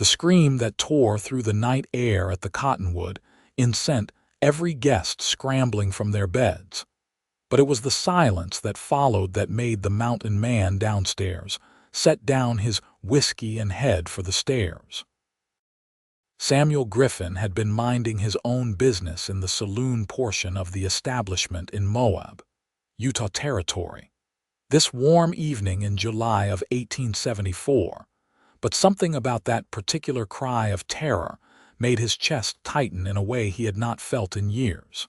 The scream that tore through the night air at the Cottonwood Inn sent every guest scrambling from their beds. But it was the silence that followed that made the mountain man downstairs set down his whiskey and head for the stairs. Samuel Griffin had been minding his own business in the saloon portion of the establishment in Moab, Utah Territory, this warm evening in July of 1874, but something about that particular cry of terror made his chest tighten in a way he had not felt in years.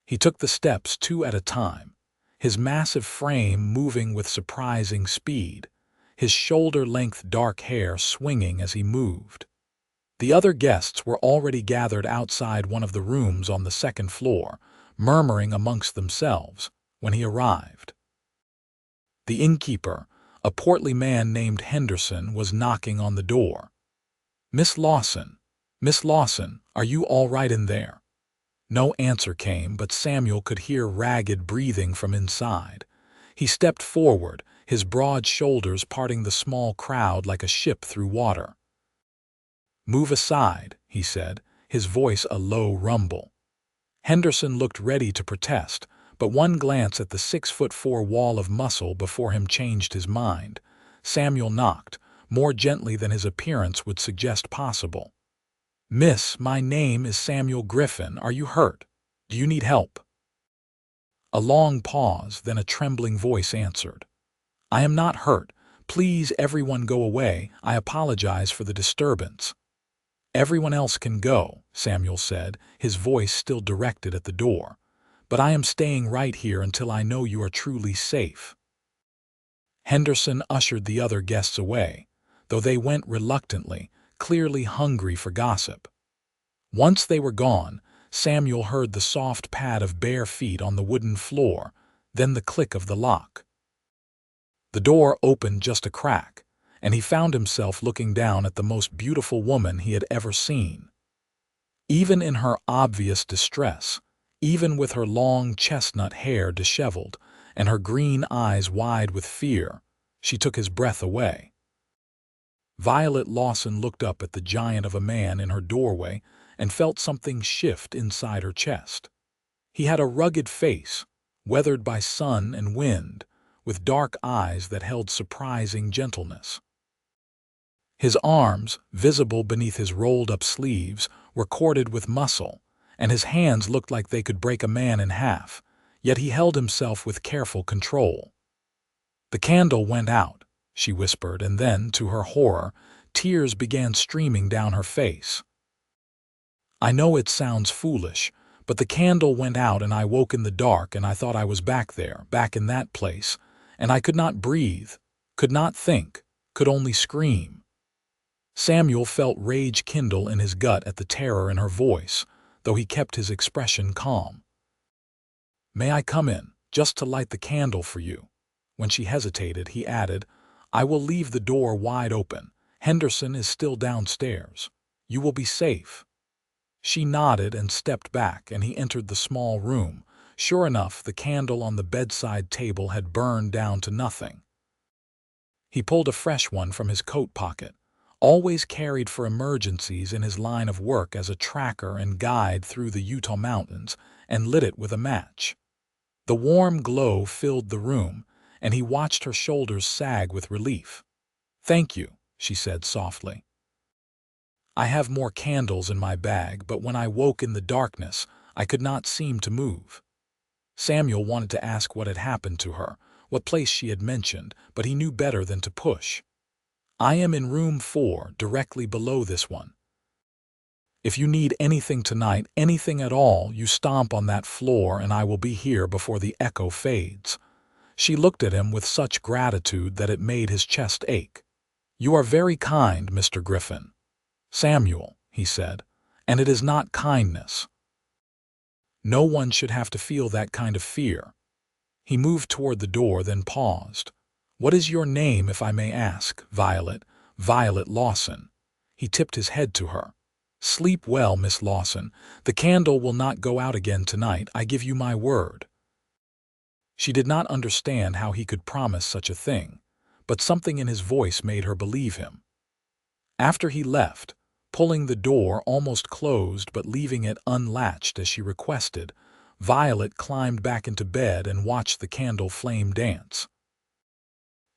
He took the steps 2 at a time, his massive frame moving with surprising speed, his shoulder-length dark hair swinging as he moved. The other guests were already gathered outside one of the rooms on the second floor, murmuring amongst themselves, when he arrived. The innkeeper, a portly man named Henderson, was knocking on the door. Miss Lawson, are you all right in there?" No answer came, but Samuel could hear ragged breathing from inside. He stepped forward, his broad shoulders parting the small crowd like a ship through water. "Move aside," he said, his voice a low rumble. Henderson looked ready to protest, but one glance at the 6'4" wall of muscle before him changed his mind. Samuel knocked, more gently than his appearance would suggest possible. "Miss, my name is Samuel Griffin. Are you hurt? Do you need help?" A long pause, then a trembling voice answered. "I am not hurt. Please, everyone go away. I apologize for the disturbance." "Everyone else can go," Samuel said, his voice still directed at the door. "But I am staying right here until I know you are truly safe." Henderson ushered the other guests away, though they went reluctantly, clearly hungry for gossip. Once they were gone, Samuel heard the soft pad of bare feet on the wooden floor, then the click of the lock. The door opened just a crack, and he found himself looking down at the most beautiful woman he had ever seen. Even in her obvious distress, even with her long chestnut hair disheveled and her green eyes wide with fear, she took his breath away. Violet Lawson looked up at the giant of a man in her doorway and felt something shift inside her chest. He had a rugged face, weathered by sun and wind, with dark eyes that held surprising gentleness. His arms, visible beneath his rolled-up sleeves, were corded with muscle, and his hands looked like they could break a man in half, yet he held himself with careful control. "The candle went out," she whispered, and then, to her horror, tears began streaming down her face. "I know it sounds foolish, but the candle went out and I woke in the dark and I thought I was back there, back in that place, and I could not breathe, could not think, could only scream." Samuel felt rage kindle in his gut at the terror in her voice, though he kept his expression calm. "May I come in, just to light the candle for you?" When she hesitated, he added, "I will leave the door wide open. Henderson is still downstairs. You will be safe." She nodded and stepped back, and he entered the small room. Sure enough, the candle on the bedside table had burned down to nothing. He pulled a fresh one from his coat pocket, always carried for emergencies in his line of work as a tracker and guide through the Utah mountains, and lit it with a match. The warm glow filled the room, and he watched her shoulders sag with relief. "Thank you," she said softly. "I have more candles in my bag, but when I woke in the darkness, I could not seem to move." Samuel wanted to ask what had happened to her, what place she had mentioned, but he knew better than to push. "I am in room 4, directly below this one. If you need anything tonight, anything at all, you stomp on that floor and I will be here before the echo fades." She looked at him with such gratitude that it made his chest ache. "You are very kind, Mr. Griffin." "Samuel," he said, "and it is not kindness. No one should have to feel that kind of fear." He moved toward the door, then paused. "What is your name, if I may ask?" "Violet Lawson." He tipped his head to her. "Sleep well, Miss Lawson. The candle will not go out again tonight, I give you my word." She did not understand how he could promise such a thing, but something in his voice made her believe him. After he left, pulling the door almost closed but leaving it unlatched as she requested, Violet climbed back into bed and watched the candle flame dance.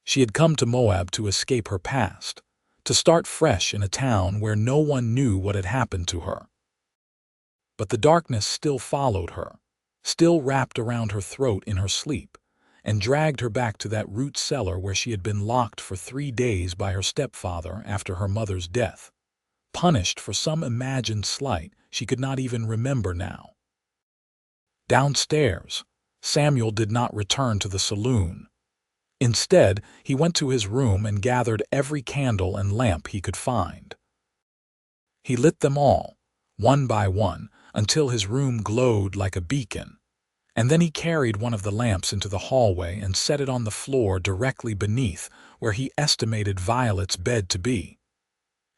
She had come to Moab to escape her past, to start fresh in a town where no one knew what had happened to her. But the darkness still followed her, still wrapped around her throat in her sleep, and dragged her back to that root cellar where she had been locked for 3 days by her stepfather after her mother's death, punished for some imagined slight she could not even remember now. Downstairs, Samuel did not return to the saloon. Instead, he went to his room and gathered every candle and lamp he could find. He lit them all, one by one, until his room glowed like a beacon, and then he carried one of the lamps into the hallway and set it on the floor directly beneath where he estimated Violet's bed to be.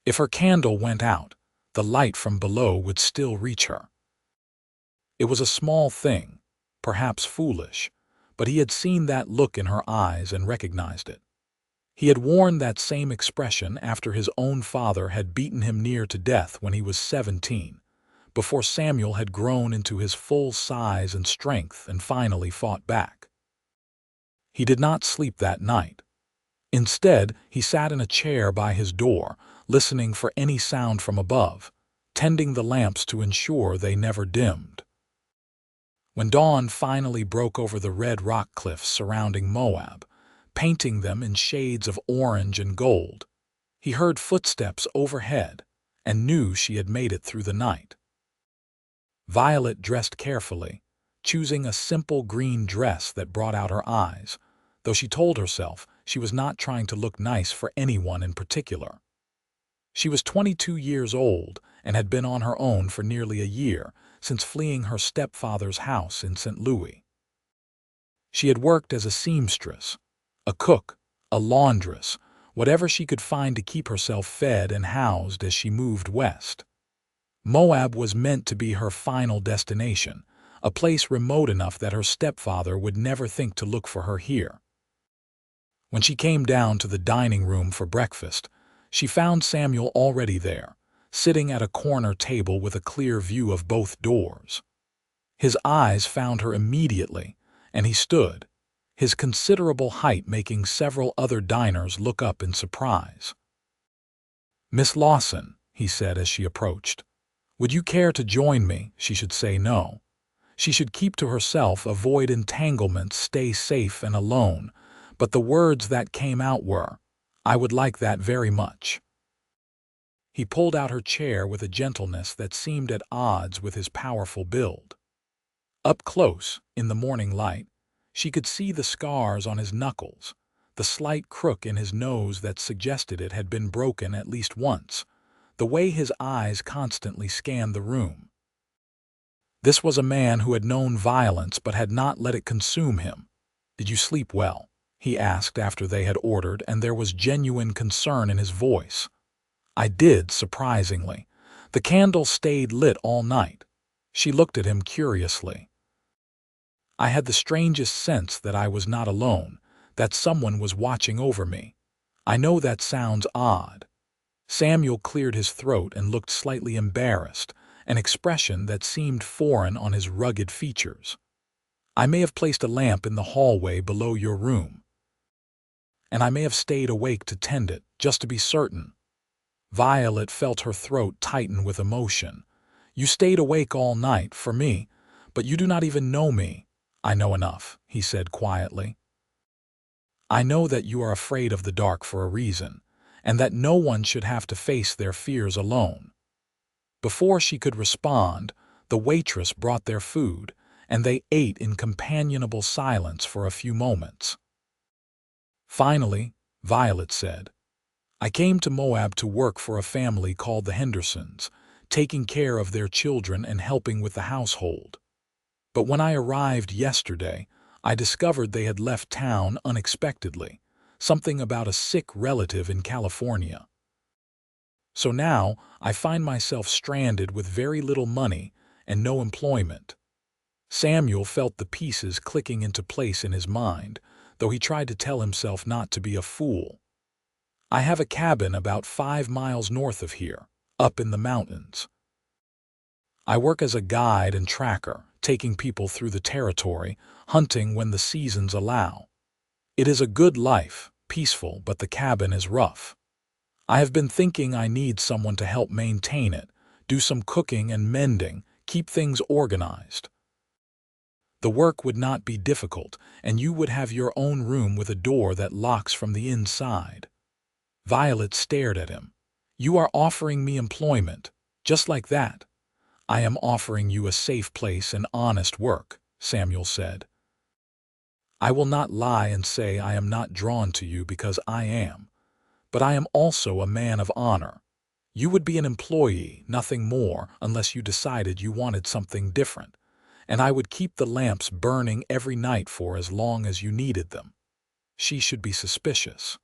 If her candle went out, the light from below would still reach her. It was a small thing, perhaps foolish, but he had seen that look in her eyes and recognized it. He had worn that same expression after his own father had beaten him near to death when he was 17, before Samuel had grown into his full size and strength and finally fought back. He did not sleep that night. Instead, he sat in a chair by his door, listening for any sound from above, tending the lamps to ensure they never dimmed. When dawn finally broke over the red rock cliffs surrounding Moab, painting them in shades of orange and gold, he heard footsteps overhead and knew she had made it through the night. Violet dressed carefully, choosing a simple green dress that brought out her eyes, though she told herself she was not trying to look nice for anyone in particular. She was 22 years old and had been on her own for nearly a year since fleeing her stepfather's house in St. Louis. She had worked as a seamstress, a cook, a laundress, whatever she could find to keep herself fed and housed as she moved west. Moab was meant to be her final destination, a place remote enough that her stepfather would never think to look for her here. When she came down to the dining room for breakfast, she found Samuel already there, sitting at a corner table with a clear view of both doors. His eyes found her immediately, and he stood, his considerable height making several other diners look up in surprise. "Miss Lawson," he said as she approached, "would you care to join me?" She should say no. She should keep to herself, avoid entanglements, stay safe and alone, but the words that came out were, "I would like that very much." He pulled out her chair with a gentleness that seemed at odds with his powerful build. Up close, in the morning light, she could see the scars on his knuckles, the slight crook in his nose that suggested it had been broken at least once, the way his eyes constantly scanned the room. This was a man who had known violence but had not let it consume him. "Did you sleep well?" he asked after they had ordered, and there was genuine concern in his voice. "I did, surprisingly. The candle stayed lit all night." She looked at him curiously. "I had the strangest sense that I was not alone, that someone was watching over me. I know that sounds odd." Samuel cleared his throat and looked slightly embarrassed, an expression that seemed foreign on his rugged features. "I may have placed a lamp in the hallway below your room, and I may have stayed awake to tend it, just to be certain." Violet felt her throat tighten with emotion. "You stayed awake all night, for me, but you do not even know me." "I know enough," he said quietly. "I know that you are afraid of the dark for a reason, and that no one should have to face their fears alone." Before she could respond, the waitress brought their food, and they ate in companionable silence for a few moments. Finally, Violet said, "I came to Moab to work for a family called the Hendersons, taking care of their children and helping with the household. But when I arrived yesterday, I discovered they had left town unexpectedly, something about a sick relative in California. So now I find myself stranded with very little money and no employment." Samuel felt the pieces clicking into place in his mind, though he tried to tell himself not to be a fool. I have a cabin about 5 miles north of here, up in the mountains. I work as a guide and tracker, taking people through the territory, hunting when the seasons allow. It is a good life, peaceful, but the cabin is rough. I have been thinking I need someone to help maintain it, do some cooking and mending, keep things organized. The work would not be difficult, and you would have your own room with a door that locks from the inside. Violet stared at him. You are offering me employment, just like that. I am offering you a safe place and honest work, Samuel said. I will not lie and say I am not drawn to you because I am, but I am also a man of honor. You would be an employee, nothing more, unless you decided you wanted something different, and I would keep the lamps burning every night for as long as you needed them. She should be suspicious.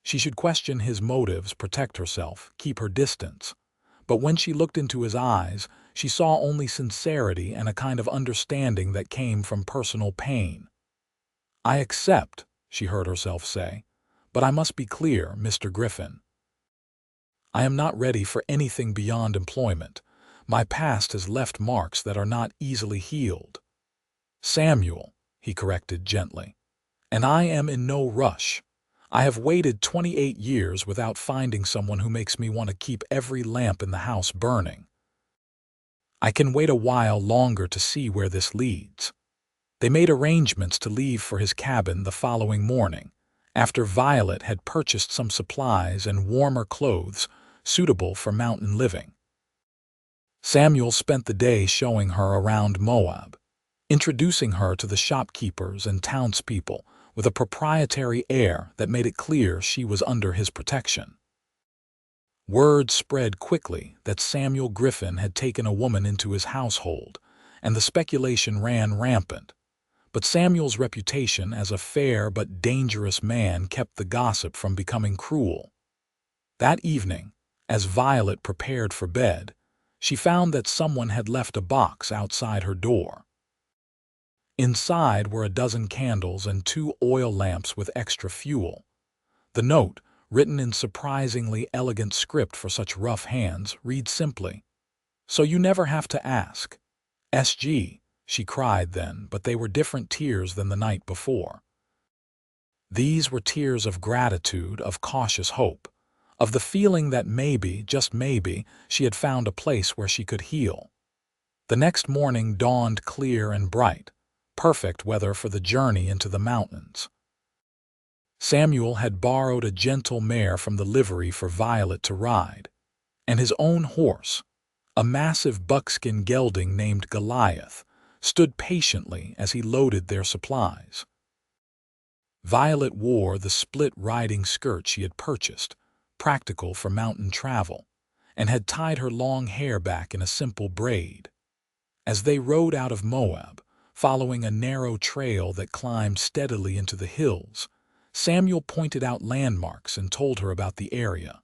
She should question his motives, protect herself, keep her distance. But when she looked into his eyes, she saw only sincerity and a kind of understanding that came from personal pain. I accept, she heard herself say, but I must be clear, Mr. Griffin. I am not ready for anything beyond employment. My past has left marks that are not easily healed. Samuel, he corrected gently, and I am in no rush. I have waited 28 years without finding someone who makes me want to keep every lamp in the house burning. I can wait a while longer to see where this leads. They made arrangements to leave for his cabin the following morning, after Violet had purchased some supplies and warmer clothes suitable for mountain living. Samuel spent the day showing her around Moab, introducing her to the shopkeepers and townspeople with a proprietary air that made it clear she was under his protection. Word spread quickly that Samuel Griffin had taken a woman into his household, and the speculation ran rampant. But Samuel's reputation as a fair but dangerous man kept the gossip from becoming cruel. That evening, as Violet prepared for bed, she found that someone had left a box outside her door. Inside were a dozen candles and 2 oil lamps with extra fuel. The note, written in surprisingly elegant script for such rough hands, read simply, "So you never have to ask. SG," she cried then, but they were different tears than the night before. These were tears of gratitude, of cautious hope, of the feeling that maybe, just maybe, she had found a place where she could heal. The next morning dawned clear and bright, perfect weather for the journey into the mountains. Samuel had borrowed a gentle mare from the livery for Violet to ride, and his own horse, a massive buckskin gelding named Goliath, stood patiently as he loaded their supplies. Violet wore the split riding skirt she had purchased, practical for mountain travel, and had tied her long hair back in a simple braid. As they rode out of Moab, following a narrow trail that climbed steadily into the hills, Samuel pointed out landmarks and told her about the area.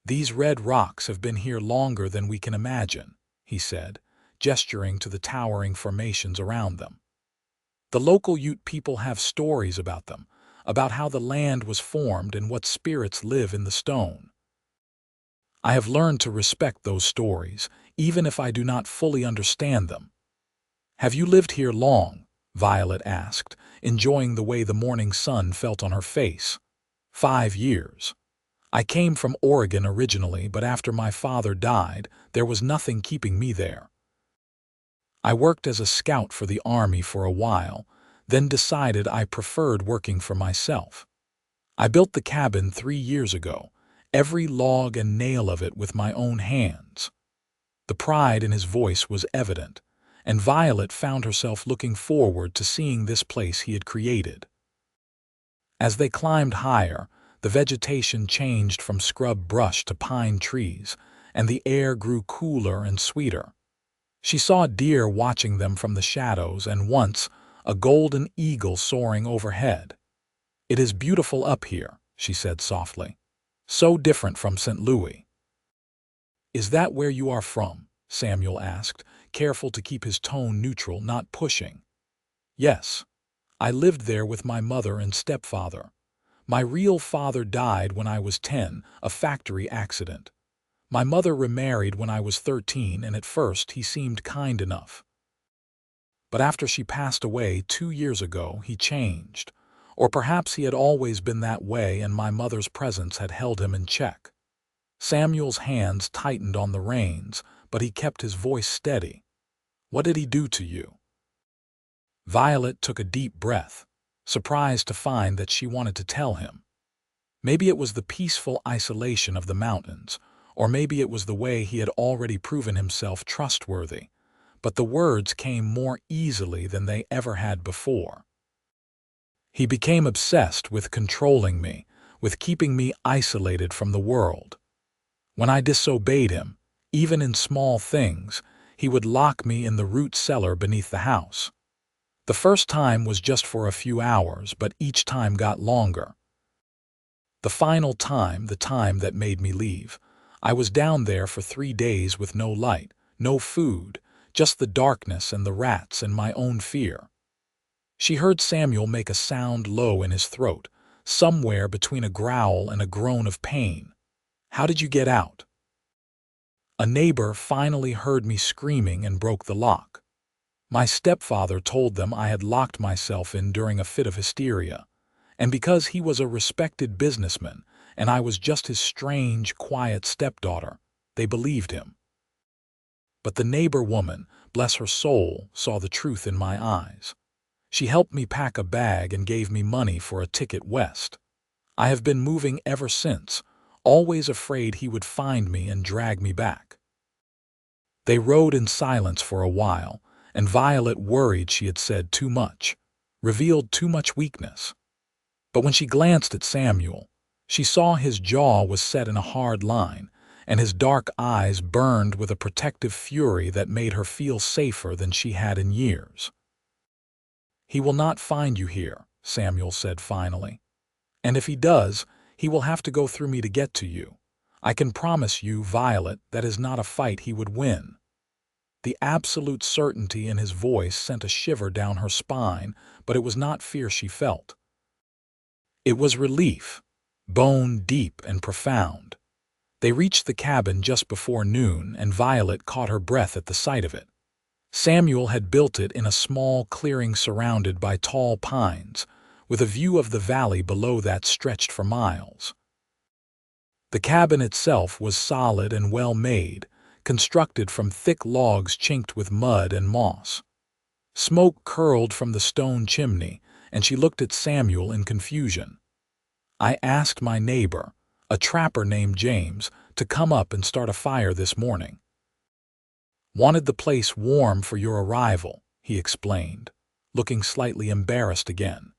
"These red rocks have been here longer than we can imagine," he said, gesturing to the towering formations around them. "The local Ute people have stories about them, about how the land was formed and what spirits live in the stone. I have learned to respect those stories, even if I do not fully understand them." "Have you lived here long?" Violet asked, enjoying the way the morning sun felt on her face. 5 years. I came from Oregon originally, but after my father died, there was nothing keeping me there. I worked as a scout for the Army for a while, then decided I preferred working for myself. I built the cabin 3 years ago, every log and nail of it with my own hands. The pride in his voice was evident, and Violet found herself looking forward to seeing this place he had created. As they climbed higher, the vegetation changed from scrub brush to pine trees, and the air grew cooler and sweeter. She saw deer watching them from the shadows, and once, a golden eagle soaring overhead. "It is beautiful up here," she said softly. "So different from St. Louis." "Is that where you are from?" Samuel asked, careful to keep his tone neutral, not pushing. "Yes. I lived there with my mother and stepfather. My real father died when I was 10, a factory accident. My mother remarried when I was 13, and at first he seemed kind enough. But after she passed away 2 years ago, he changed. Or perhaps he had always been that way and my mother's presence had held him in check. Samuel's hands tightened on the reins, but he kept his voice steady. What did he do to you? Violet took a deep breath, surprised to find that she wanted to tell him. Maybe it was the peaceful isolation of the mountains, or maybe it was the way he had already proven himself trustworthy, but the words came more easily than they ever had before. He became obsessed with controlling me, with keeping me isolated from the world. When I disobeyed him, even in small things, he would lock me in the root cellar beneath the house. The first time was just for a few hours, but each time got longer. The final time, the time that made me leave, I was down there for 3 days with no light, no food, just the darkness and the rats and my own fear. She heard Samuel make a sound low in his throat, somewhere between a growl and a groan of pain. How did you get out? A neighbor finally heard me screaming and broke the lock. My stepfather told them I had locked myself in during a fit of hysteria, and because he was a respected businessman and I was just his strange, quiet stepdaughter, they believed him. But the neighbor woman, bless her soul, saw the truth in my eyes. She helped me pack a bag and gave me money for a ticket west. I have been moving ever since, always afraid he would find me and drag me back. They rode in silence for a while, and Violet worried she had said too much, revealed too much weakness. But when she glanced at Samuel, she saw his jaw was set in a hard line, and his dark eyes burned with a protective fury that made her feel safer than she had in years. "He will not find you here," Samuel said finally. "And if he does, he will have to go through me to get to you. I can promise you, Violet, that is not a fight he would win." The absolute certainty in his voice sent a shiver down her spine, but it was not fear she felt. It was relief, bone deep and profound. They reached the cabin just before noon, and Violet caught her breath at the sight of it. Samuel had built it in a small clearing surrounded by tall pines, with a view of the valley below that stretched for miles. The cabin itself was solid and well made, constructed from thick logs chinked with mud and moss. Smoke curled from the stone chimney, and she looked at Samuel in confusion. "I asked my neighbor, a trapper named James, to come up and start a fire this morning. Wanted the place warm for your arrival," he explained, looking slightly embarrassed again.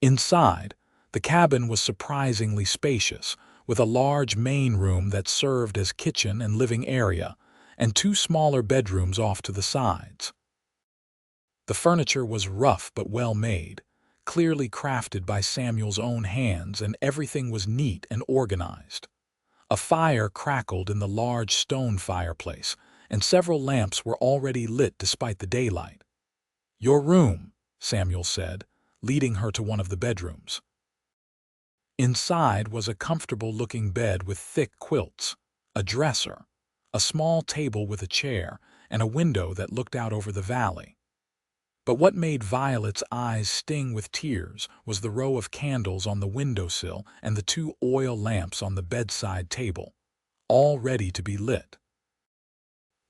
Inside, the cabin was surprisingly spacious, with a large main room that served as kitchen and living area, and 2 smaller bedrooms off to the sides. The furniture was rough but well made, clearly crafted by Samuel's own hands, and everything was neat and organized. A fire crackled in the large stone fireplace, and several lamps were already lit despite the daylight. "Your room," Samuel said, leading her to one of the bedrooms. Inside was a comfortable-looking bed with thick quilts, a dresser, a small table with a chair, and a window that looked out over the valley. But what made Violet's eyes sting with tears was the row of candles on the windowsill and the 2 oil lamps on the bedside table, all ready to be lit.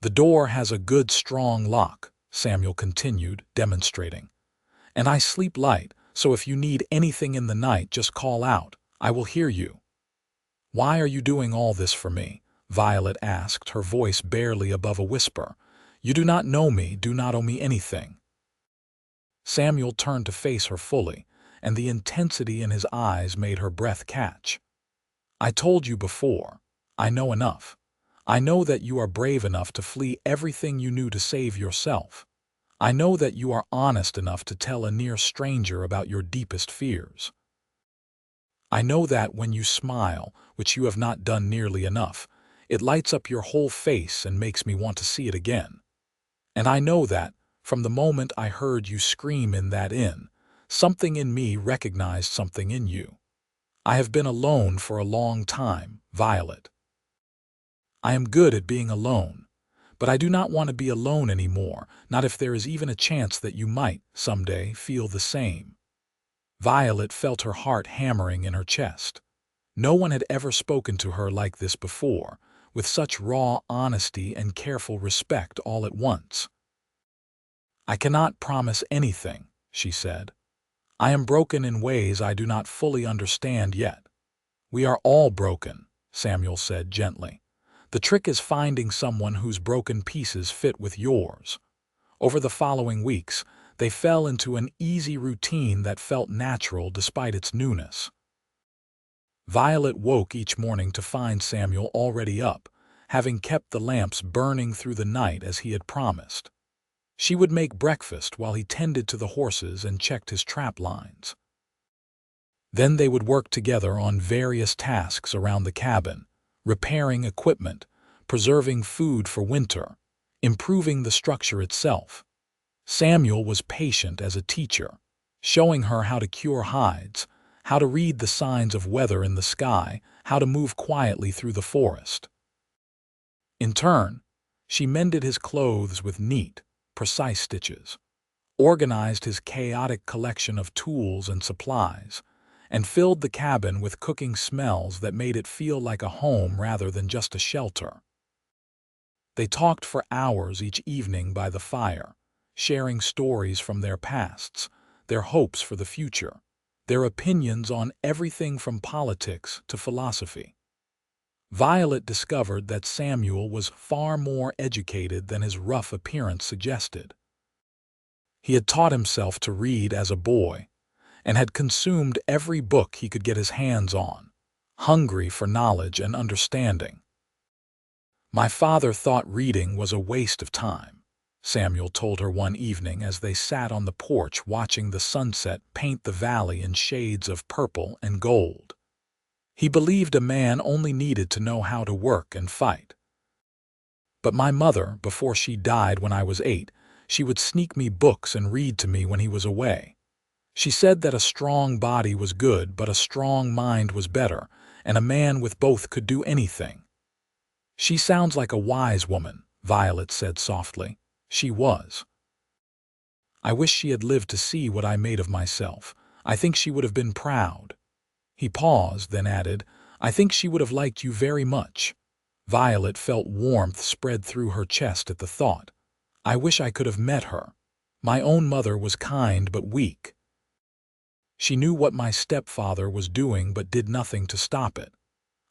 "The door has a good strong lock," Samuel continued, demonstrating. "And I sleep light, so if you need anything in the night, just call out. I will hear you." "Why are you doing all this for me?" Violet asked, her voice barely above a whisper. "You do not know me, do not owe me anything." Samuel turned to face her fully, and the intensity in his eyes made her breath catch. "I told you before. I know enough. I know that you are brave enough to flee everything you knew to save yourself. I know that you are honest enough to tell a near stranger about your deepest fears. I know that when you smile, which you have not done nearly enough, it lights up your whole face and makes me want to see it again. And I know that, from the moment I heard you scream in that inn, something in me recognized something in you. I have been alone for a long time, Violet. I am good at being alone, but I do not want to be alone anymore, not if there is even a chance that you might, someday, feel the same. Violet felt her heart hammering in her chest. No one had ever spoken to her like this before, with such raw honesty and careful respect all at once. I cannot promise anything, she said. I am broken in ways I do not fully understand yet. We are all broken, Samuel said gently. The trick is finding someone whose broken pieces fit with yours. Over the following weeks, they fell into an easy routine that felt natural despite its newness. Violet woke each morning to find Samuel already up, having kept the lamps burning through the night as he had promised. She would make breakfast while he tended to the horses and checked his trap lines. Then they would work together on various tasks around the cabin, repairing equipment, preserving food for winter, improving the structure itself. Samuel was patient as a teacher, showing her how to cure hides, how to read the signs of weather in the sky, how to move quietly through the forest. In turn, she mended his clothes with neat, precise stitches, organized his chaotic collection of tools and supplies, and filled the cabin with cooking smells that made it feel like a home rather than just a shelter. They talked for hours each evening by the fire, sharing stories from their pasts, their hopes for the future, their opinions on everything from politics to philosophy. Violet discovered that Samuel was far more educated than his rough appearance suggested. He had taught himself to read as a boy, and had consumed every book he could get his hands on, hungry for knowledge and understanding. My father thought reading was a waste of time, Samuel told her one evening as they sat on the porch watching the sunset paint the valley in shades of purple and gold. He believed a man only needed to know how to work and fight. But my mother, before she died when I was 8, she would sneak me books and read to me when he was away. She said that a strong body was good, but a strong mind was better, and a man with both could do anything. She sounds like a wise woman, Violet said softly. She was. I wish she had lived to see what I made of myself. I think she would have been proud. He paused, then added, I think she would have liked you very much. Violet felt warmth spread through her chest at the thought. I wish I could have met her. My own mother was kind but weak. She knew what my stepfather was doing but did nothing to stop it.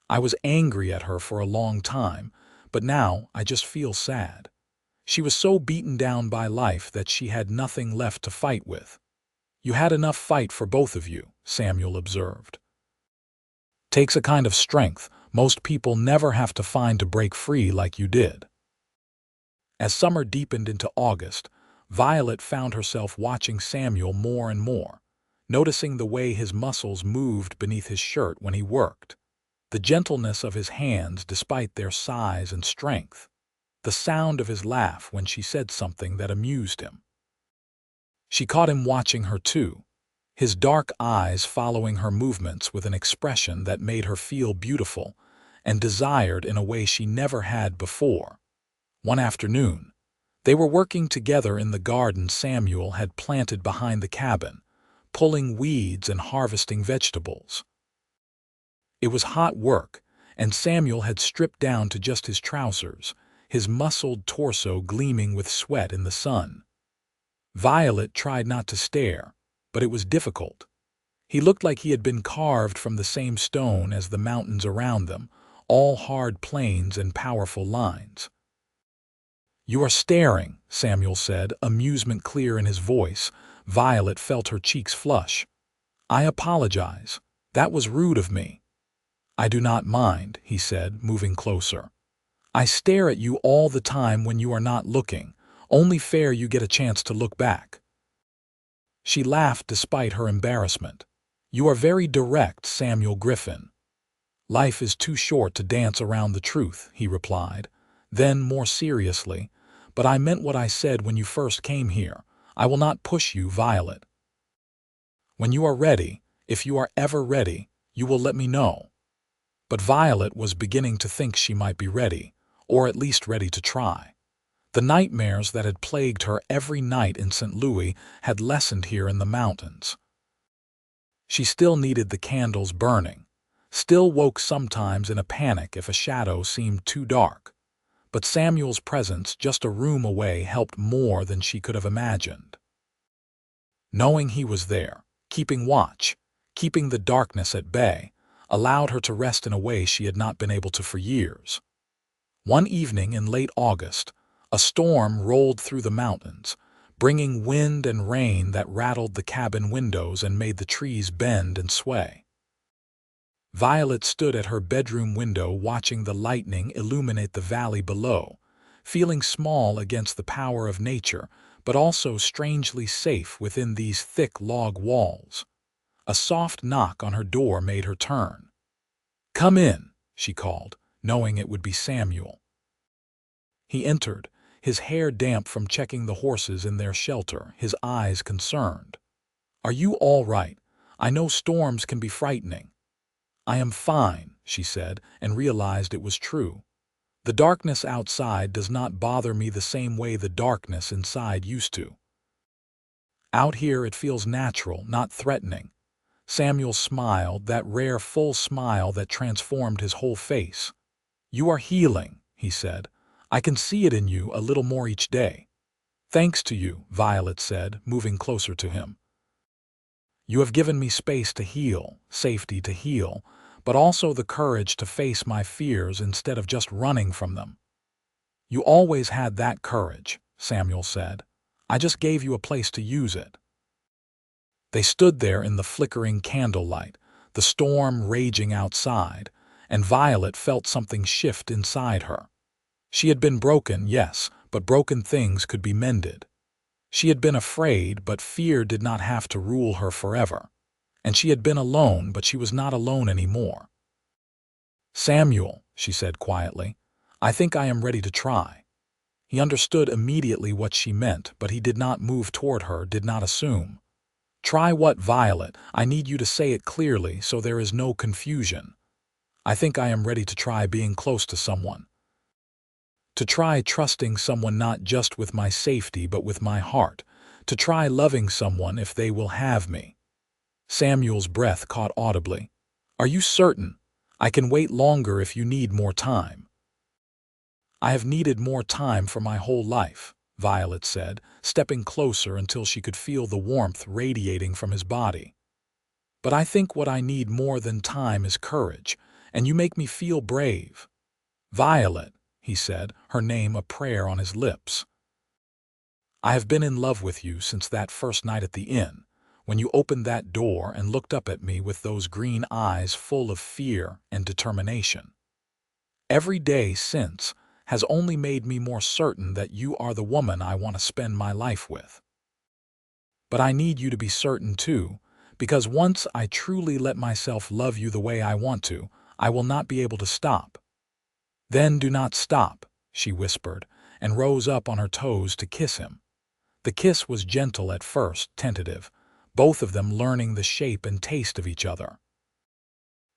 I was angry at her for a long time, but now I just feel sad. She was so beaten down by life that she had nothing left to fight with. You had enough fight for both of you, Samuel observed. Takes a kind of strength most people never have to find to break free like you did. As summer deepened into August, Violet found herself watching Samuel more and more, noticing the way his muscles moved beneath his shirt when he worked, the gentleness of his hands despite their size and strength, the sound of his laugh when she said something that amused him. She caught him watching her too, his dark eyes following her movements with an expression that made her feel beautiful and desired in a way she never had before. One afternoon, they were working together in the garden Samuel had planted behind the cabin, pulling weeds and harvesting vegetables. It was hot work, and Samuel had stripped down to just his trousers, his muscled torso gleaming with sweat in the sun. Violet tried not to stare, but it was difficult. He looked like he had been carved from the same stone as the mountains around them, all hard plains and powerful lines. You are staring, Samuel said, amusement clear in his voice. Violet felt her cheeks flush. I apologize. That was rude of me. I do not mind, he said, moving closer. I stare at you all the time when you are not looking. Only fair you get a chance to look back. She laughed despite her embarrassment. You are very direct, Samuel Griffin. Life is too short to dance around the truth, he replied. Then, more seriously, but I meant what I said when you first came here. I will not push you, Violet. When you are ready, if you are ever ready, You will let me know." But Violet was beginning to think she might be ready, or at least ready to try. The nightmares that had plagued her every night in St. Louis had lessened here in the mountains. She still needed the candles burning, still woke sometimes in a panic if a shadow seemed too dark. But Samuel's presence just a room away helped more than she could have imagined. Knowing he was there, keeping watch, keeping the darkness at bay, allowed her to rest in a way she had not been able to for years. One evening in late August, a storm rolled through the mountains, bringing wind and rain that rattled the cabin windows and made the trees bend and sway. Violet stood at her bedroom window watching the lightning illuminate the valley below, feeling small against the power of nature, but also strangely safe within these thick log walls. A soft knock on her door made her turn. "Come in," she called, knowing it would be Samuel. He entered, his hair damp from checking the horses in their shelter, his eyes concerned. "Are you all right? I know storms can be frightening." "I am fine," she said, and realized it was true. "The darkness outside does not bother me the same way the darkness inside used to. Out here it feels natural, not threatening." Samuel smiled, that rare full smile that transformed his whole face. "You are healing," he said. "I can see it in you a little more each day." "Thanks to you," Violet said, moving closer to him. "You have given me space to heal, safety to heal, but also the courage to face my fears instead of just running from them." "You always had that courage," Samuel said. "I just gave you a place to use it." They stood there in the flickering candlelight, the storm raging outside, and Violet felt something shift inside her. She had been broken, yes, but broken things could be mended. She had been afraid, but fear did not have to rule her forever. And she had been alone, but she was not alone anymore. "Samuel," she said quietly, "I think I am ready to try." He understood immediately what she meant, but he did not move toward her, did not assume. "Try what, Violet? I need you to say it clearly so there is no confusion." "I think I am ready to try being close to someone. To try trusting someone not just with my safety but with my heart. To try loving someone if they will have me." Samuel's breath caught audibly. "Are you certain? I can wait longer if you need more time." "I have needed more time for my whole life," Violet said, stepping closer until she could feel the warmth radiating from his body. "But I think what I need more than time is courage, and you make me feel brave." "Violet," he said, her name a prayer on his lips. "I have been in love with you since that first night at the inn, when you opened that door and looked up at me with those green eyes full of fear and determination. Every day since has only made me more certain that you are the woman I want to spend my life with. But I need you to be certain too, because once I truly let myself love you the way I want to, I will not be able to stop." "Then do not stop," she whispered, and rose up on her toes to kiss him. The kiss was gentle at first, tentative, both of them learning the shape and taste of each other.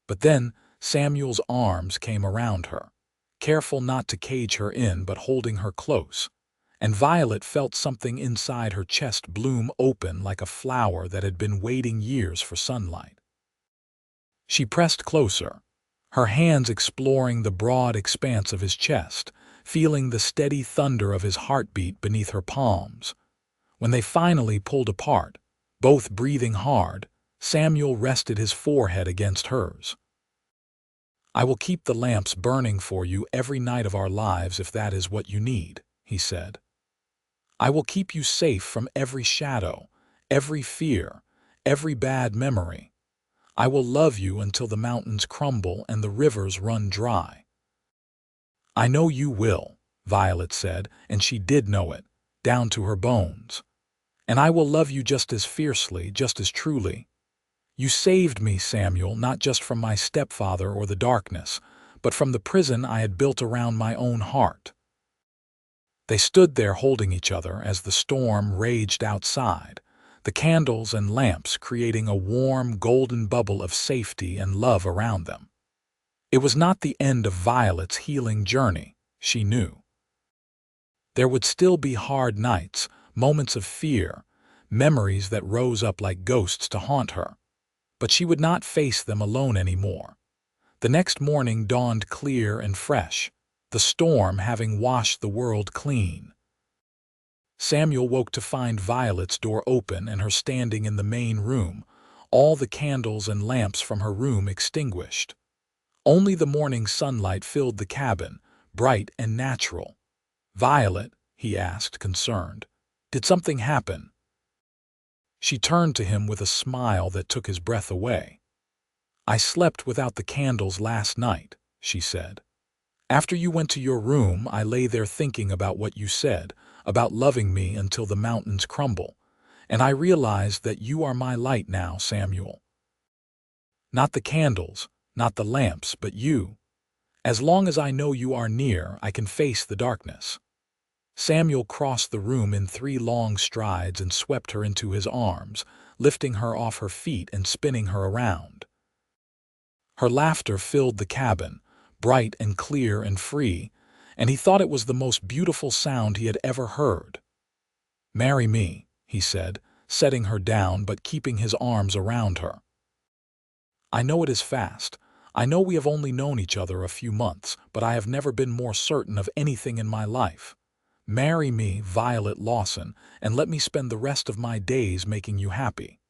But then Samuel's arms came around her, careful not to cage her in but holding her close, and Violet felt something inside her chest bloom open like a flower that had been waiting years for sunlight. She pressed closer, her hands exploring the broad expanse of his chest, feeling the steady thunder of his heartbeat beneath her palms. When they finally pulled apart, both breathing hard, Samuel rested his forehead against hers. "I will keep the lamps burning for you every night of our lives if that is what you need," he said. "I will keep you safe from every shadow, every fear, every bad memory. I will love you until the mountains crumble and the rivers run dry." "I know you will," Violet said, and she did know it, down to her bones. "And I will love you just as fiercely, just as truly. You saved me, Samuel, not just from my stepfather or the darkness, but from the prison I had built around my own heart." They stood there holding each other as the storm raged outside, the candles and lamps creating a warm, golden bubble of safety and love around them. It was not the end of Violet's healing journey, she knew. There would still be hard nights, moments of fear, memories that rose up like ghosts to haunt her. But she would not face them alone anymore. The next morning dawned clear and fresh, the storm having washed the world clean. Samuel woke to find Violet's door open and her standing in the main room, all the candles and lamps from her room extinguished. Only the morning sunlight filled the cabin, bright and natural. "Violet," he asked, concerned, "did something happen?" She turned to him with a smile that took his breath away. "I slept without the candles last night," she said. "After you went to your room, I lay there thinking about what you said, about loving me until the mountains crumble, and I realized that you are my light now, Samuel. Not the candles, not the lamps, but you. As long as I know you are near, I can face the darkness." Samuel crossed the room in 3 long strides and swept her into his arms, lifting her off her feet and spinning her around. Her laughter filled the cabin, bright and clear and free, and he thought it was the most beautiful sound he had ever heard. "Marry me," he said, setting her down but keeping his arms around her. "I know it is fast. I know we have only known each other a few months, but I have never been more certain of anything in my life. Marry me, Violet Lawson, and let me spend the rest of my days making you happy."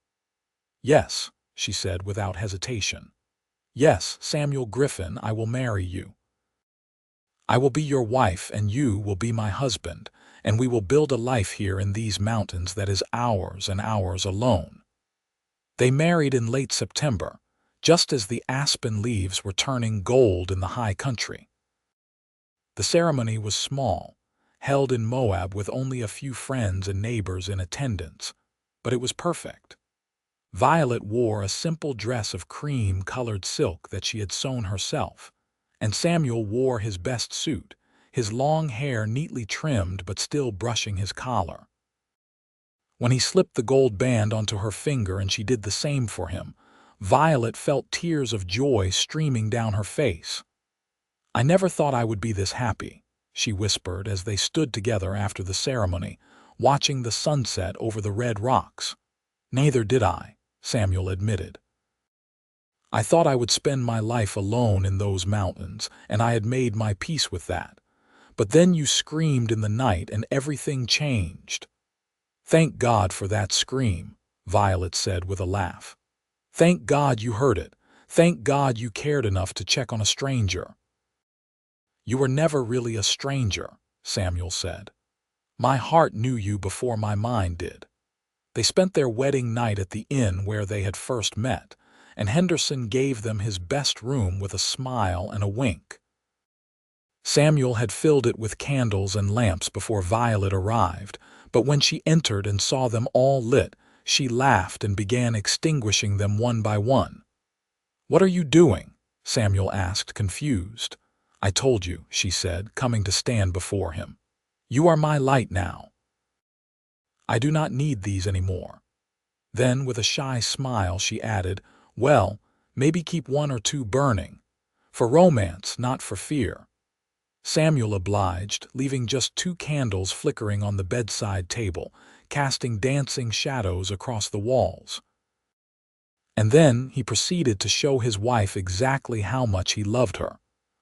"Yes," she said without hesitation. "Yes, Samuel Griffin, I will marry you. I will be your wife and you will be my husband, and we will build a life here in these mountains that is ours and ours alone." They married in late September, just as the aspen leaves were turning gold in the high country. The ceremony was small, held in Moab with only a few friends and neighbors in attendance, but it was perfect. Violet wore a simple dress of cream-colored silk that she had sewn herself, and Samuel wore his best suit, his long hair neatly trimmed but still brushing his collar. When he slipped the gold band onto her finger and she did the same for him, Violet felt tears of joy streaming down her face. "I never thought I would be this happy," she whispered as they stood together after the ceremony, watching the sunset over the red rocks. "Neither did I," Samuel admitted. "I thought I would spend my life alone in those mountains, and I had made my peace with that. But then you screamed in the night and everything changed." "Thank God for that scream," Violet said with a laugh. "Thank God you heard it. Thank God you cared enough to check on a stranger." "You were never really a stranger," Samuel said. "My heart knew you before my mind did." They spent their wedding night at the inn where they had first met, and Henderson gave them his best room with a smile and a wink. Samuel had filled it with candles and lamps before Violet arrived, but when she entered and saw them all lit, she laughed and began extinguishing them one by one. "What are you doing?" Samuel asked, confused. "I told you," she said, coming to stand before him. "You are my light now. I do not need these anymore." Then, with a shy smile, she added, "Well, maybe keep 1 or 2 burning. For romance, not for fear." Samuel obliged, leaving just 2 candles flickering on the bedside table, casting dancing shadows across the walls. And then he proceeded to show his wife exactly how much he loved her,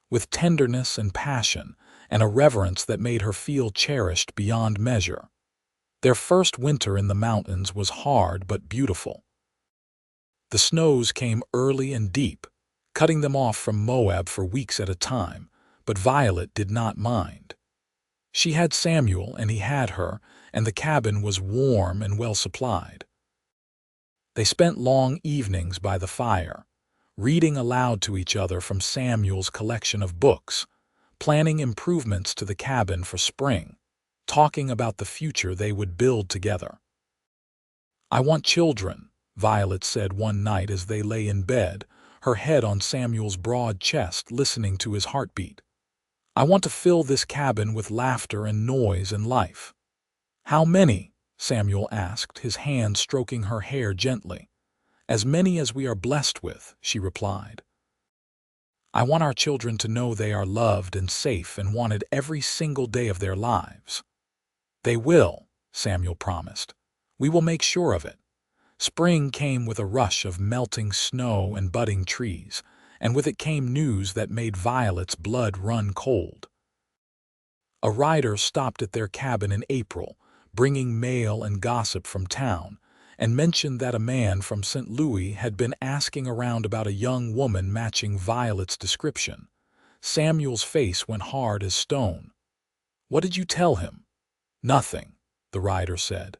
with tenderness and passion, and a reverence that made her feel cherished beyond measure. Their first winter in the mountains was hard but beautiful. The snows came early and deep, cutting them off from Moab for weeks at a time, but Violet did not mind. She had Samuel and he had her, and the cabin was warm and well supplied. They spent long evenings by the fire, reading aloud to each other from Samuel's collection of books, planning improvements to the cabin for spring, talking about the future they would build together. "I want children," Violet said one night as they lay in bed, her head on Samuel's broad chest listening to his heartbeat. "I want to fill this cabin with laughter and noise and life." "How many?" Samuel asked, his hand stroking her hair gently. "As many as we are blessed with," she replied. "I want our children to know they are loved and safe and wanted every single day of their lives." "They will," Samuel promised. "We will make sure of it." Spring came with a rush of melting snow and budding trees, and with it came news that made Violet's blood run cold. A rider stopped at their cabin in April, bringing mail and gossip from town, and mentioned that a man from St. Louis had been asking around about a young woman matching Violet's description. Samuel's face went hard as stone. "What did you tell him?" "Nothing," the rider said.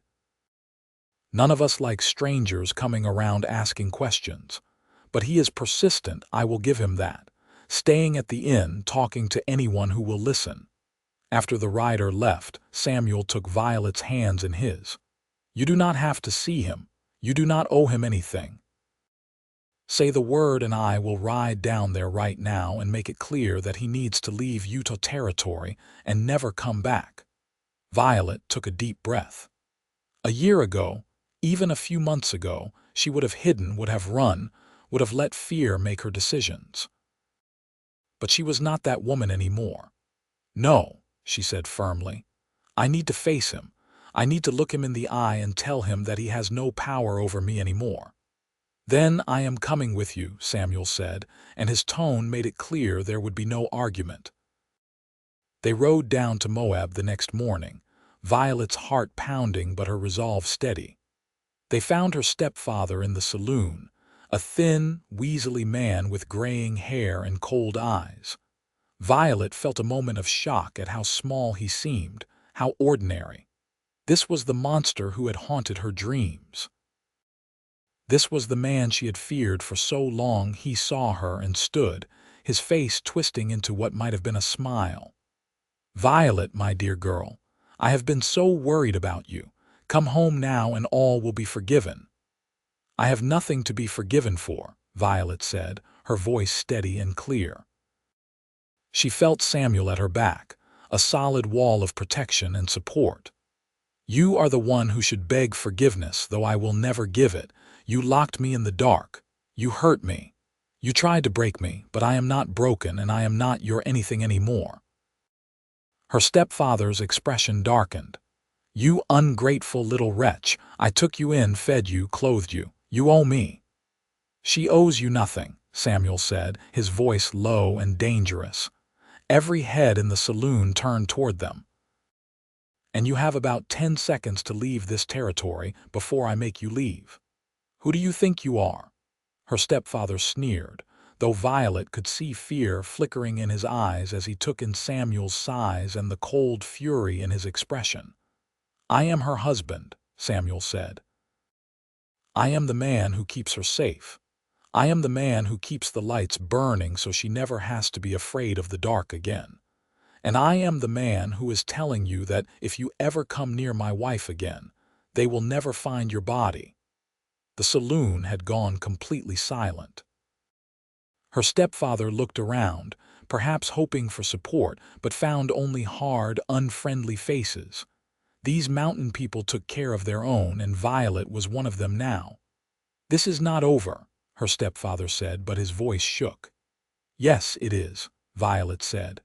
"None of us like strangers coming around asking questions. But he is persistent, I will give him that, staying at the inn, talking to anyone who will listen." After the rider left, Samuel took Violet's hands in his. "You do not have to see him. You do not owe him anything. Say the word and I will ride down there right now and make it clear that he needs to leave Utah Territory and never come back." Violet took a deep breath. A year ago, even a few months ago, she would have hidden, would have run, would have let fear make her decisions. But she was not that woman anymore. "No," she said firmly. "I need to face him. I need to look him in the eye and tell him that he has no power over me anymore." "Then I am coming with you," Samuel said, and his tone made it clear there would be no argument. They rode down to Moab the next morning, Violet's heart pounding but her resolve steady. They found her stepfather in the saloon, a thin, weaselly man with graying hair and cold eyes. Violet felt a moment of shock at how small he seemed, how ordinary. This was the monster who had haunted her dreams. This was the man she had feared for so long. He saw her and stood, his face twisting into what might have been a smile. "Violet, my dear girl, I have been so worried about you. Come home now and all will be forgiven." "I have nothing to be forgiven for," Violet said, her voice steady and clear. She felt Samuel at her back, a solid wall of protection and support. "You are the one who should beg forgiveness, though I will never give it. You locked me in the dark. You hurt me. You tried to break me, but I am not broken and I am not your anything anymore." Her stepfather's expression darkened. "You ungrateful little wretch, I took you in, fed you, clothed you. You owe me." "She owes you nothing," Samuel said, his voice low and dangerous. Every head in the saloon turned toward them. "And you have about 10 seconds to leave this territory before I make you leave. Who do you think you are?" Her stepfather sneered, though Violet could see fear flickering in his eyes as he took in Samuel's size and the cold fury in his expression. "I am her husband," Samuel said. "I am the man who keeps her safe. I am the man who keeps the lights burning so she never has to be afraid of the dark again. And I am the man who is telling you that if you ever come near my wife again, they will never find your body." The saloon had gone completely silent. Her stepfather looked around, perhaps hoping for support, but found only hard, unfriendly faces. These mountain people took care of their own, and Violet was one of them now. "This is not over," her stepfather said, but his voice shook. "Yes, it is," Violet said.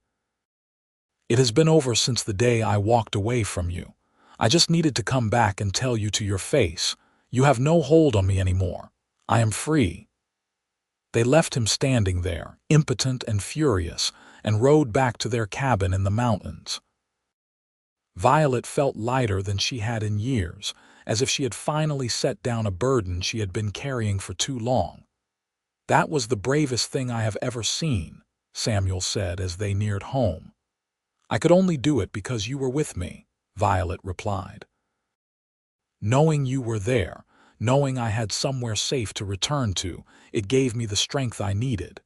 "It has been over since the day I walked away from you. I just needed to come back and tell you to your face, you have no hold on me anymore. I am free." They left him standing there, impotent and furious, and rode back to their cabin in the mountains. Violet felt lighter than she had in years, as if she had finally set down a burden she had been carrying for too long. "That was the bravest thing I have ever seen," Samuel said as they neared home. "I could only do it because you were with me," Violet replied. "Knowing you were there, knowing I had somewhere safe to return to, it gave me the strength I needed."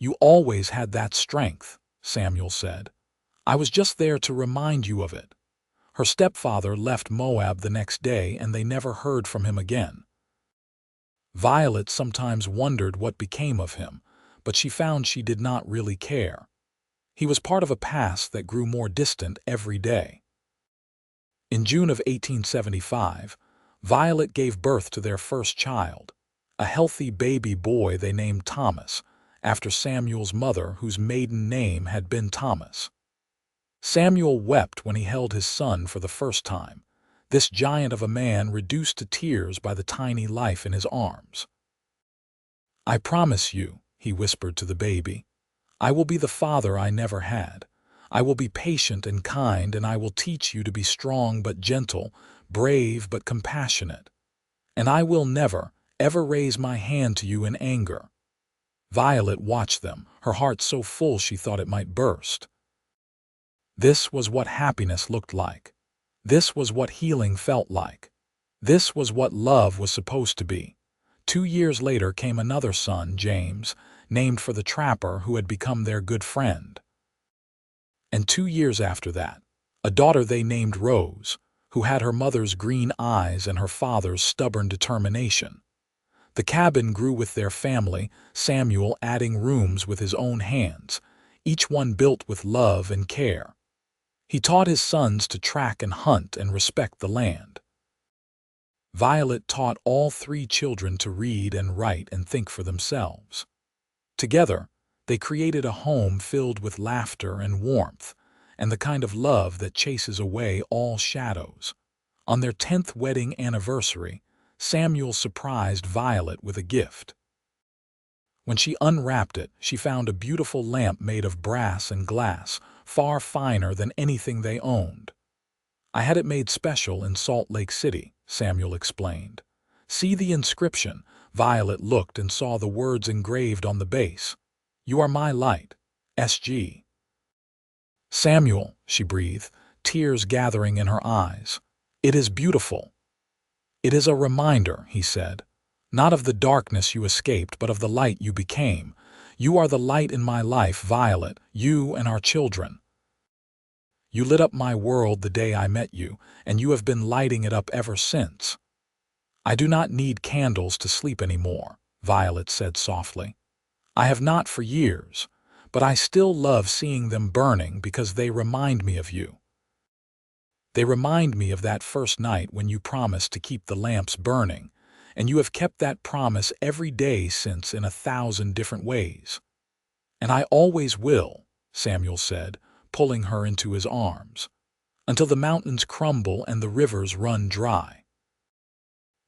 "You always had that strength," Samuel said. "I was just there to remind you of it." Her stepfather left Moab the next day and they never heard from him again. Violet sometimes wondered what became of him, but she found she did not really care. He was part of a past that grew more distant every day. In June of 1875, Violet gave birth to their first child, a healthy baby boy they named Thomas, after Samuel's mother, whose maiden name had been Thomas. Samuel wept when he held his son for the first time, this giant of a man reduced to tears by the tiny life in his arms. "I promise you," he whispered to the baby, "I will be the father I never had. I will be patient and kind, and I will teach you to be strong but gentle, brave but compassionate. And I will never, ever raise my hand to you in anger." Violet watched them, her heart so full she thought it might burst. This was what happiness looked like. This was what healing felt like. This was what love was supposed to be. 2 years later came another son, James, named for the trapper who had become their good friend. And 2 years after that, a daughter they named Rose, who had her mother's green eyes and her father's stubborn determination. The cabin grew with their family, Samuel adding rooms with his own hands, each one built with love and care. He taught his sons to track and hunt and respect the land. Violet taught all 3 children to read and write and think for themselves. Together, they created a home filled with laughter and warmth, and the kind of love that chases away all shadows. On their 10th wedding anniversary, Samuel surprised Violet with a gift. When she unwrapped it, she found a beautiful lamp made of brass and glass, far finer than anything they owned. "I had it made special in Salt Lake City," Samuel explained. "See the inscription." Violet looked and saw the words engraved on the base. "You are my light, S.G." "Samuel," she breathed, tears gathering in her eyes. "It is beautiful." "It is a reminder," he said, "not of the darkness you escaped, but of the light you became. You are the light in my life, Violet, you and our children. You lit up my world the day I met you, and you have been lighting it up ever since." "I do not need candles to sleep anymore," Violet said softly. "I have not for years, but I still love seeing them burning because they remind me of you. They remind me of that first night when you promised to keep the lamps burning, and you have kept that promise every day since in 1,000 different ways." "And I always will," Samuel said, pulling her into his arms, "until the mountains crumble and the rivers run dry."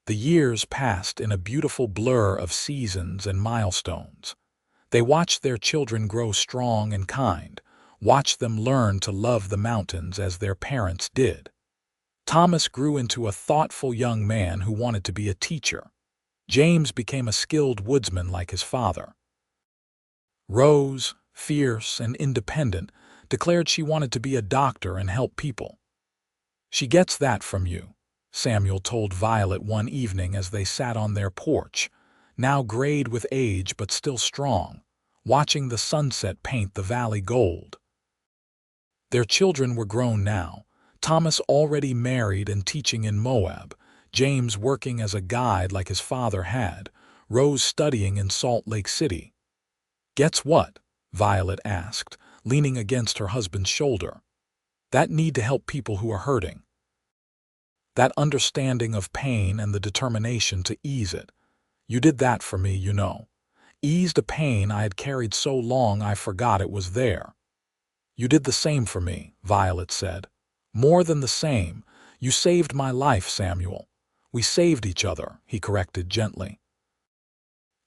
The years passed in a beautiful blur of seasons and milestones. They watched their children grow strong and kind, watched them learn to love the mountains as their parents did. Thomas grew into a thoughtful young man who wanted to be a teacher. James became a skilled woodsman like his father. Rose, fierce and independent, declared she wanted to be a doctor and help people. "She gets that from you," Samuel told Violet one evening as they sat on their porch, now grayed with age but still strong, watching the sunset paint the valley gold. Their children were grown now, Thomas already married and teaching in Moab, James working as a guide like his father had, Rose studying in Salt Lake City. "Gets what?" Violet asked, leaning against her husband's shoulder. "That need to help people who are hurting. That understanding of pain and the determination to ease it. You did that for me, you know. Eased a pain I had carried so long I forgot it was there." "You did the same for me," Violet said. "More than the same. You saved my life, Samuel." "We saved each other," he corrected gently.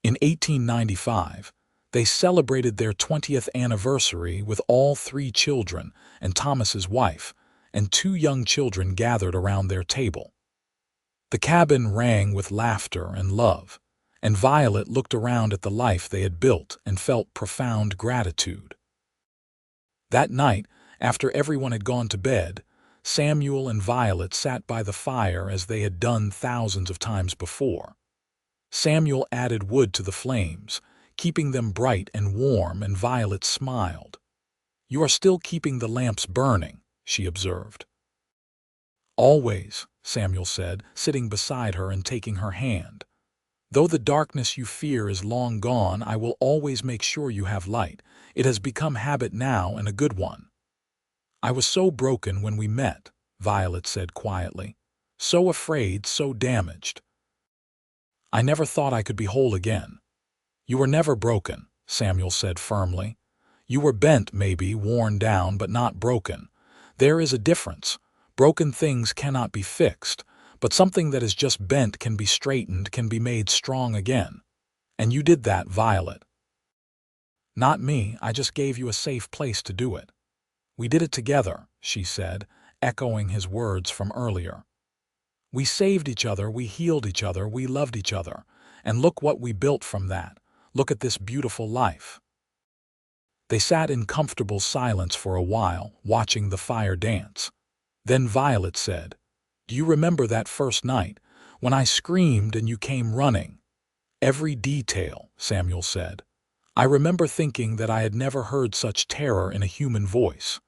In 1895, they celebrated their 20th anniversary with all 3 children and Thomas's wife, and 2 young children gathered around their table. The cabin rang with laughter and love, and Violet looked around at the life they had built and felt profound gratitude. That night, after everyone had gone to bed, Samuel and Violet sat by the fire as they had done thousands of times before. Samuel added wood to the flames, keeping them bright and warm, and Violet smiled. "You are still keeping the lamps burning," she observed. "Always," Samuel said, sitting beside her and taking her hand. "Though the darkness you fear is long gone, I will always make sure you have light. It has become habit now, and a good one. I was so broken when we met. Violet said quietly. So afraid, so damaged. I never thought I could be whole again. You were never broken, Samuel said firmly. You were bent, maybe, worn down, but not broken. There is a difference. Broken things cannot be fixed, but something that is just bent can be straightened, can be made strong again. And you did that, Violet. Not me, I just gave you a safe place to do it. We did it together, she said, echoing his words from earlier. We saved each other, we healed each other, we loved each other. And look what we built from that. Look at this beautiful life. They sat in comfortable silence for a while, watching the fire dance. Then Violet said, Do you remember that first night, when I screamed and you came running? Every detail, Samuel said. I remember thinking that I had never heard such terror in a human voice.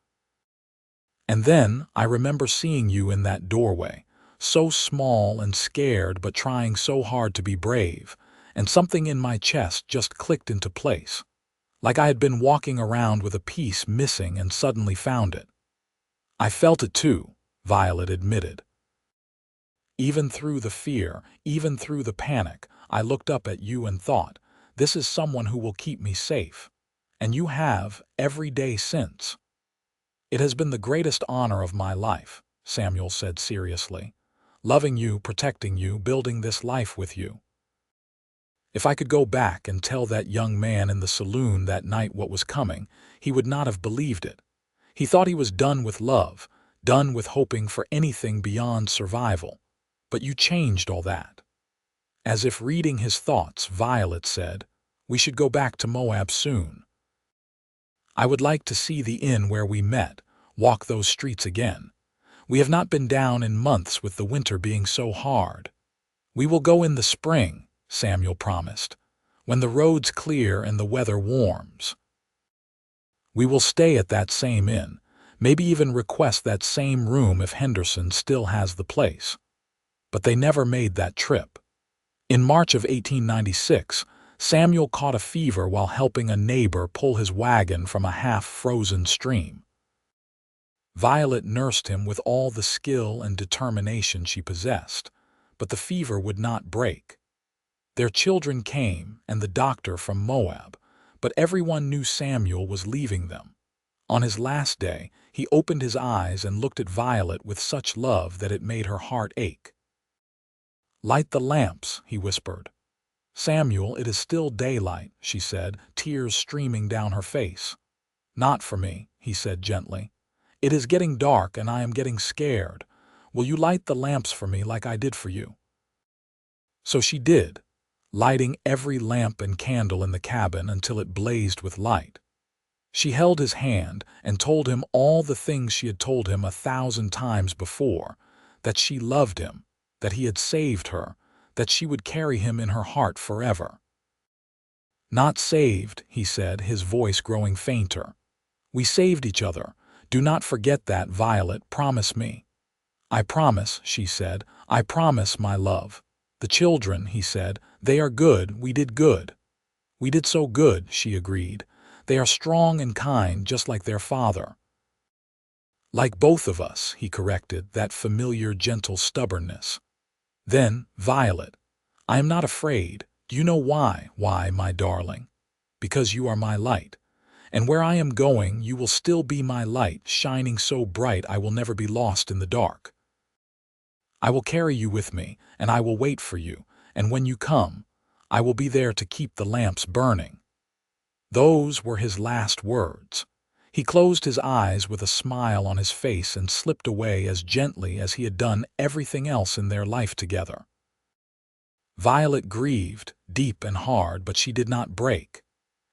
And then I remember seeing you in that doorway, so small and scared but trying so hard to be brave, and something in my chest just clicked into place. Like I had been walking around with a piece missing and suddenly found it. I felt it too, Violet admitted. Even through the fear, even through the panic, I looked up at you and thought, this is someone who will keep me safe. And you have, every day since. It has been the greatest honor of my life, Samuel said seriously. Loving you, protecting you, building this life with you. If I could go back and tell that young man in the saloon that night what was coming, he would not have believed it. He thought he was done with love, done with hoping for anything beyond survival. But you changed all that. As if reading his thoughts, Violet said, We should go back to Moab soon. I would like to see the inn where we met, walk those streets again. We have not been down in months with the winter being so hard. We will go in the spring, Samuel promised, when the roads clear and the weather warms. We will stay at that same inn, maybe even request that same room if Henderson still has the place. But they never made that trip. In March of 1896, Samuel caught a fever while helping a neighbor pull his wagon from a half-frozen stream. Violet nursed him with all the skill and determination she possessed, but the fever would not break. Their children came, and the doctor from Moab, but everyone knew Samuel was leaving them. On his last day, he opened his eyes and looked at Violet with such love that it made her heart ache. Light the lamps, he whispered. Samuel, it is still daylight, she said, tears streaming down her face. Not for me, he said gently. It is getting dark and I am getting scared. Will you light the lamps for me like I did for you? So she did, lighting every lamp and candle in the cabin until it blazed with light. She held his hand and told him all the things she had told him 1,000 times before, that she loved him, that he had saved her, that she would carry him in her heart forever. Not saved, he said, his voice growing fainter. We saved each other. Do not forget that, Violet. Promise me. I promise, she said. I promise, my love. The children, he said, they are good. We did good. We did so good, she agreed. They are strong and kind, just like their father. Like both of us, he corrected, that familiar, gentle stubbornness. Then, Violet, I am not afraid. Do you know why? Why, my darling? Because you are my light. And where I am going, you will still be my light, shining so bright I will never be lost in the dark. I will carry you with me, and I will wait for you, and when you come, I will be there to keep the lamps burning. Those were his last words. He closed his eyes with a smile on his face and slipped away as gently as he had done everything else in their life together. Violet grieved, deep and hard, but she did not break.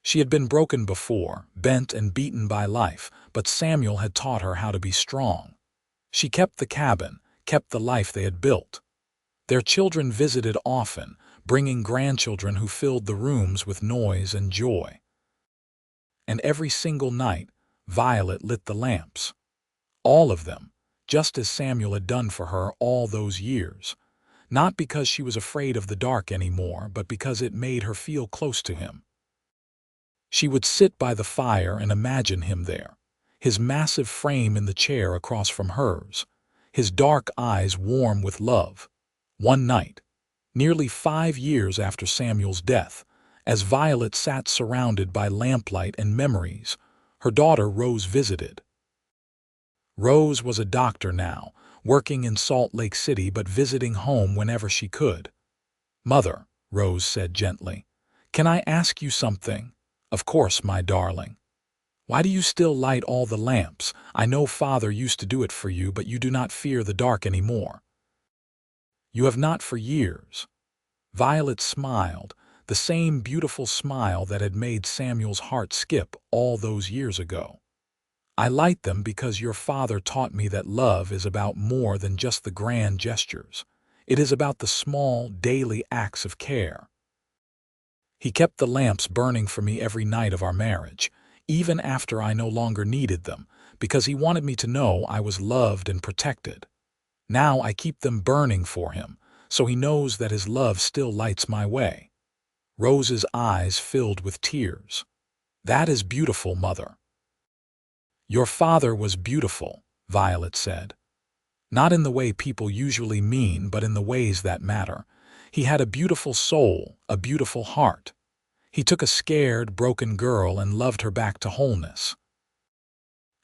She had been broken before, bent and beaten by life, but Samuel had taught her how to be strong. She kept the cabin, kept the life they had built. Their children visited often, bringing grandchildren who filled the rooms with noise and joy. And every single night, Violet lit the lamps. All of them, just as Samuel had done for her all those years. Not because she was afraid of the dark anymore, but because it made her feel close to him. She would sit by the fire and imagine him there, his massive frame in the chair across from hers, his dark eyes warm with love. One night, nearly 5 years after Samuel's death, as Violet sat surrounded by lamplight and memories, her daughter Rose visited. Rose was a doctor now, working in Salt Lake City but visiting home whenever she could. "Mother," Rose said gently, "can I ask you something?" "Of course, my darling." "Why do you still light all the lamps? I know Father used to do it for you, but you do not fear the dark anymore." "You have not for years." Violet smiled, the same beautiful smile that had made Samuel's heart skip all those years ago. "I light them because your father taught me that love is about more than just the grand gestures. It is about the small, daily acts of care. He kept the lamps burning for me every night of our marriage, even after I no longer needed them, because he wanted me to know I was loved and protected. Now I keep them burning for him, so he knows that his love still lights my way." Rose's eyes filled with tears. "That is beautiful, Mother." "Your father was beautiful," Violet said. "Not in the way people usually mean, but in the ways that matter. He had a beautiful soul, a beautiful heart. He took a scared, broken girl and loved her back to wholeness.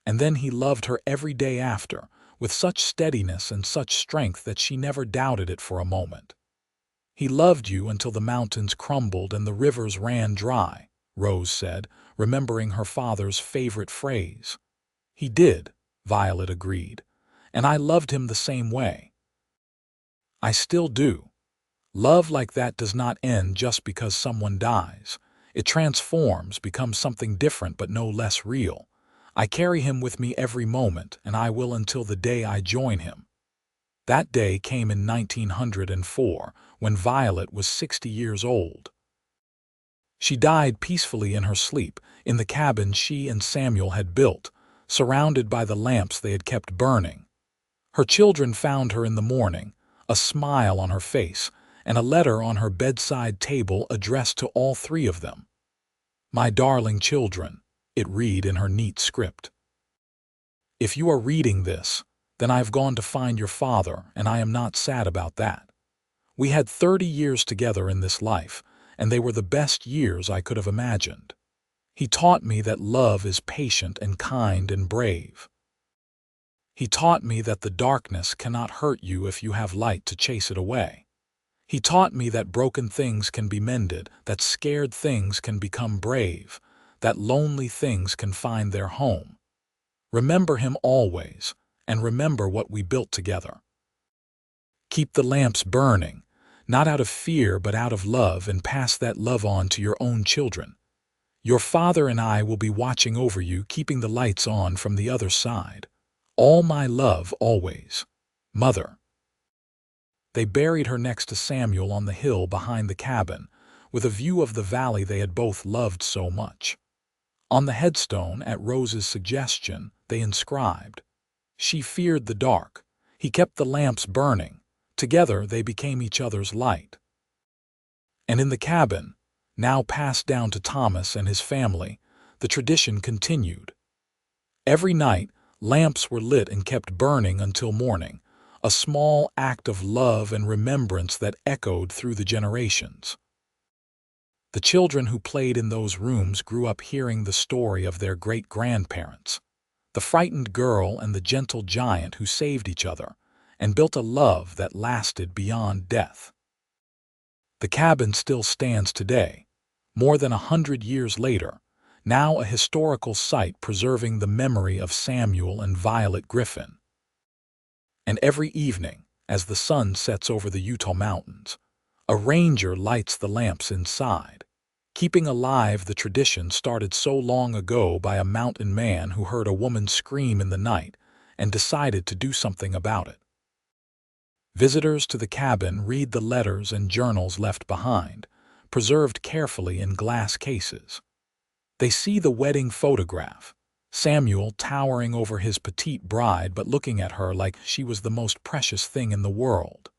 And then he loved her every day after, with such steadiness and such strength that she never doubted it for a moment. He loved you until the mountains crumbled and the rivers ran dry," Rose said, remembering her father's favorite phrase. "He did," Violet agreed, "and I loved him the same way. I still do. Love like that does not end just because someone dies. It transforms, becomes something different but no less real. I carry him with me every moment, and I will until the day I join him." That day came in 1904, when Violet was 60 years old. She died peacefully in her sleep, in the cabin she and Samuel had built, surrounded by the lamps they had kept burning. Her children found her in the morning, a smile on her face, and a letter on her bedside table addressed to all three of them. "My darling children," it read in her neat script. "If you are reading this, then I have gone to find your father, and I am not sad about that. We had 30 years together in this life, and they were the best years I could have imagined. He taught me that love is patient and kind and brave. He taught me that the darkness cannot hurt you if you have light to chase it away. He taught me that broken things can be mended, that scared things can become brave, that lonely things can find their home. Remember him always, and remember what we built together. Keep the lamps burning, not out of fear but out of love, and pass that love on to your own children. Your father and I will be watching over you, keeping the lights on from the other side. All my love always, Mother." They buried her next to Samuel on the hill behind the cabin, with a view of the valley they had both loved so much. On the headstone, at Rose's suggestion, they inscribed, "She feared the dark. He kept the lamps burning. Together they became each other's light." And in the cabin, now passed down to Thomas and his family, the tradition continued. Every night, lamps were lit and kept burning until morning, a small act of love and remembrance that echoed through the generations. The children who played in those rooms grew up hearing the story of their great-grandparents, the frightened girl and the gentle giant who saved each other, and built a love that lasted beyond death. The cabin still stands today, more than 100 years later, now a historical site preserving the memory of Samuel and Violet Griffin. And every evening, as the sun sets over the Utah mountains, a ranger lights the lamps inside, keeping alive the tradition started so long ago by a mountain man who heard a woman scream in the night and decided to do something about it. Visitors to the cabin read the letters and journals left behind, preserved carefully in glass cases. They see the wedding photograph, Samuel towering over his petite bride but looking at her like she was the most precious thing in the world.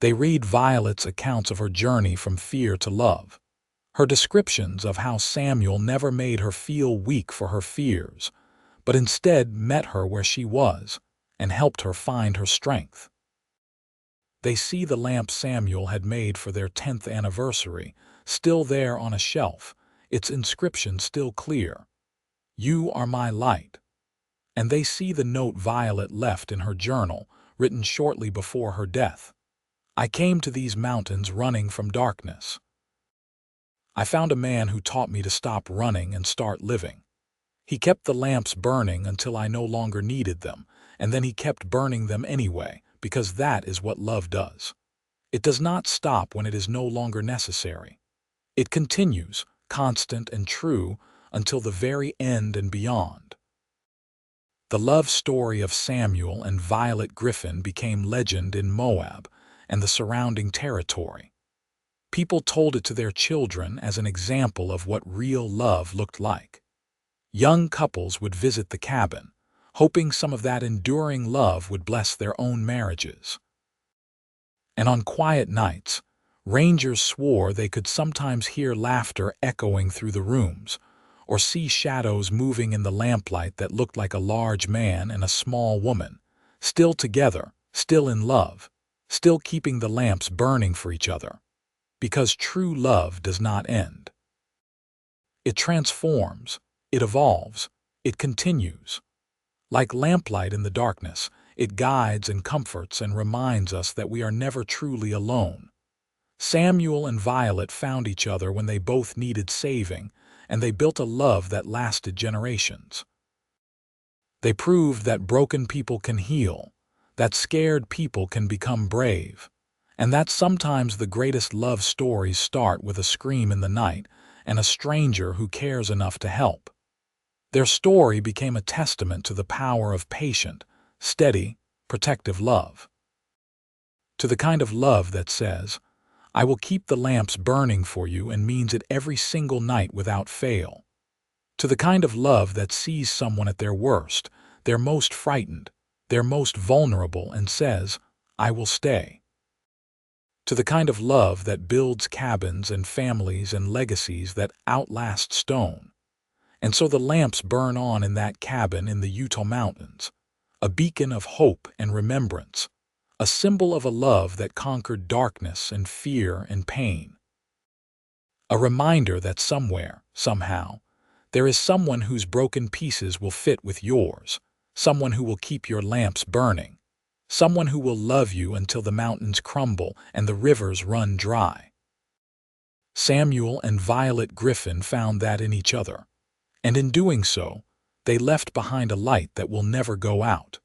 They read Violet's accounts of her journey from fear to love, her descriptions of how Samuel never made her feel weak for her fears, but instead met her where she was and helped her find her strength. They see the lamp Samuel had made for their 10th anniversary, still there on a shelf, its inscription still clear. "You are my light." And they see the note Violet left in her journal, written shortly before her death. "I came to these mountains running from darkness. I found a man who taught me to stop running and start living. He kept the lamps burning until I no longer needed them, and then he kept burning them anyway, because that is what love does. It does not stop when it is no longer necessary. It continues, constant and true, until the very end and beyond." The love story of Samuel and Violet Griffin became legend in Moab and the surrounding territory. People told it to their children as an example of what real love looked like. Young couples would visit the cabin, hoping some of that enduring love would bless their own marriages. And on quiet nights, rangers swore they could sometimes hear laughter echoing through the rooms, or see shadows moving in the lamplight that looked like a large man and a small woman, still together, still in love, still keeping the lamps burning for each other. Because true love does not end. It transforms, it evolves, it continues. Like lamplight in the darkness, it guides and comforts and reminds us that we are never truly alone. Samuel and Violet found each other when they both needed saving, and they built a love that lasted generations. They proved that broken people can heal, that scared people can become brave, and that sometimes the greatest love stories start with a scream in the night and a stranger who cares enough to help. Their story became a testament to the power of patient, steady, protective love. To the kind of love that says, "I will keep the lamps burning for you," and means it every single night without fail. To the kind of love that sees someone at their worst, their most frightened, their most vulnerable, and says, "I will stay." To the kind of love that builds cabins and families and legacies that outlast stone. And so the lamps burn on in that cabin in the Utah Mountains, a beacon of hope and remembrance, a symbol of a love that conquered darkness and fear and pain. A reminder that somewhere, somehow, there is someone whose broken pieces will fit with yours, someone who will keep your lamps burning, someone who will love you until the mountains crumble and the rivers run dry. Samuel and Violet Griffin found that in each other, and in doing so, they left behind a light that will never go out.